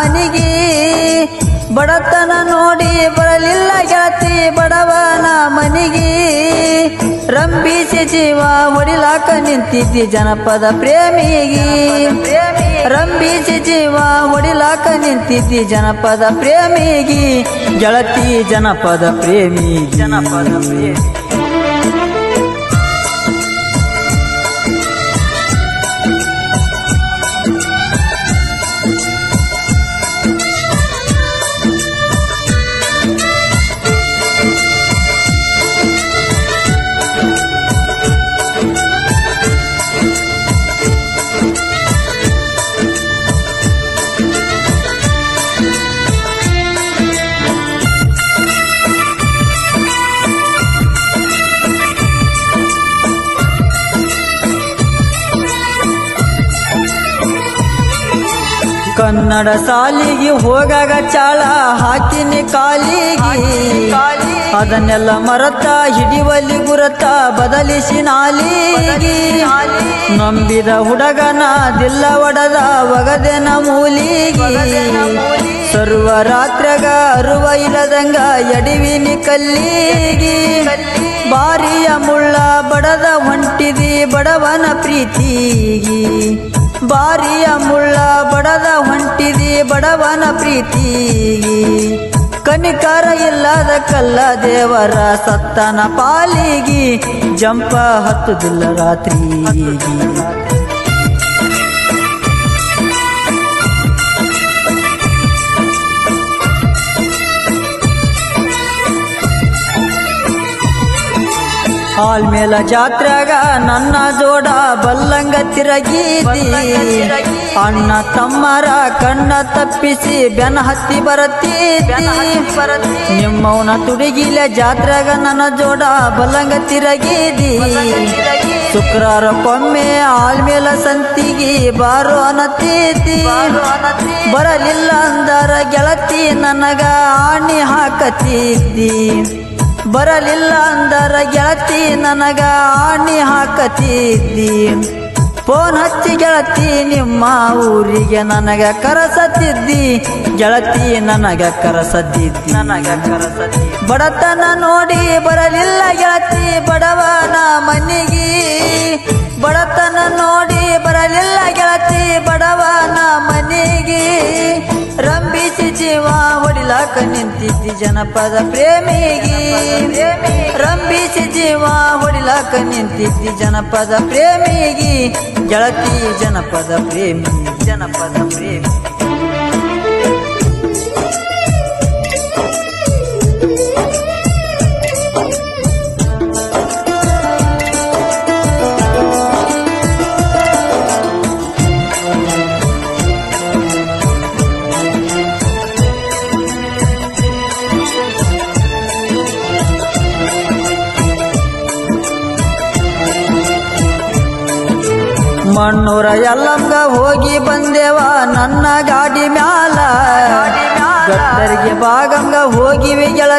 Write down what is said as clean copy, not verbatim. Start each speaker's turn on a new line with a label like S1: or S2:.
S1: ಮನಿಗೆ ಬಡತನ ನೋಡಿ ಬರಲಿಲ್ಲ ಗೆಳತಿ ಬಡವನ ಮನಿಗೆ ರಂಭಿಸಿ ಜೀವ ಹೊಡಿಲಾಕ ನಿಂತಿದ್ದಿ ಜನಪದ ಪ್ರೇಮಿಗೆ ರಂಭಿಸಿ ಜೀವ ಹೊಡಿಲಾಕ ನಿಂತಿದ್ದಿ ಜನಪದ ಪ್ರೇಮಿಗೆ ಗೆಳತಿ ಜನಪದ ಪ್ರೇಮಿ ಜನಪದ ಪ್ರೇಮಿ ಕನ್ನಡ ಸಾಲಿಗೆ ಹೋಗಾಗ ಚಾಳ ಹಾಕಿನಿ ಕಾಲಿಗೆ ಅದನ್ನೆಲ್ಲ ಮರತ ಹಿಡಿವಲ್ಲಿ ಗುರತ ಬದಲಿಸಿ ನಾಲಿಗೆ ನಂಬಿದ ಹುಡುಗನ ದಿಲ್ಲ ಒಡದ ಒಗದೆನ ಮೂಲಿಗೆ ಸರ್ವ ರಾತ್ರಿಗ ಅರುವ ಇಲ್ಲದಂಗ ಎಡಿವಿನಿ ಕಲ್ಲಿಗೆ ಬಾರಿಯ ಮುಳ್ಳ ಬಡದ ಹೊಂಟಿದಿ ಬಡವನ ಪ್ರೀತಿಗೆ ಬಾರಿಯ ಮುಳ್ಳ ಬಡದ ಹೊಂಟಿದಿ ಬಡವನ ಪ್ರೀತಿಗೆ ಕನಿಕರ ಇಲ್ಲದ ಕಲ್ಲ ದೇವರ ಸತ್ತನ ಪಾಲಿಗೆ ಜಂಪ ಹತ್ತುದಿಲ್ಲ ರಾತ್ರಿಗೆ ಆಲ್ಮೇಲ ಜಾತ್ರೆಗ ನನ್ನ ಜೋಡ ಬಲ್ಲಂಗ ತಿರಗೀದಿ ಅಣ್ಣ ತಮ್ಮರ ಕಣ್ಣ ತಪ್ಪಿಸಿ ಬೆನ್ನ ಹತ್ತಿ ಬರತ್ತೀದಿ ನಿಮ್ಮವನ ತುಡಿಗಿಲ ಜಾತ್ರೆಗ ನನ್ನ ಜೋಡ ಬಲ್ಲಂಗ ತಿರಗೀದಿ ಶುಕ್ರವಾರಕ್ಕೊಮ್ಮೆ ಆಲ್ಮೇಲ ಸಂತಿಗೆ ಬಾರೋ ಅನ್ನತ್ತೀದಿ ಬರಲಿಲ್ಲ ಅಂದರ ಗೆಳತಿ ನನಗ ಆಣಿ ಹಾಕತಿದ್ದಿ ಬರಲಿಲ್ಲ ಅಂದರ ಗೆಳತಿ ನನಗ ಆಣಿ ಹಾಕತಿದ್ದಿ ಫೋನ್ ಹಚ್ಚಿ ಗೆಳತಿ ನಿಮ್ಮ ಊರಿಗೆ ನನಗ ಕರಸತಿದ್ದಿ ಗೆಳತಿ ನನಗ ಕರಸತಿದ್ದಿ ಬಡತನ ನೋಡಿ ಬರಲಿಲ್ಲ ಗೆಳತಿ ಬಡವನ ಮನಿಗೆ ಬಡತನ ನೋಡಿ ಬರಲಿಲ್ಲ ಗೆಳತಿ ಬಡವನ ಮನಿಗೆ ರಂಭಿಸಿ ಜೀವ ಹೊಡಿಲಾಕ ನಿಂತಿದ್ದಿ ಜನಪದ ಪ್ರೇಮಿಗೆ ರಂಭಿಸಿ ಜೀವ ಹೊಡಿಲಾಕ ನಿಂತಿದ್ದಿ ಜನಪದ ಪ್ರೇಮಿಗೆ ಗೆಳತಿ ಜನಪದ ಪ್ರೇಮಿ ಜನಪದ ಪ್ರೇಮಿ ಮಣ್ಣೂರ ಎಲ್ಲಂಗ ಹೋಗಿ ಬಂದೇವ ನನ್ನ ಗಾಡಿ ಮ್ಯಾಲ ಗತ್ತರಿಗೆ ಭಾಗಂಗ ಹೋಗಿವಿ ಗೆಳತಿ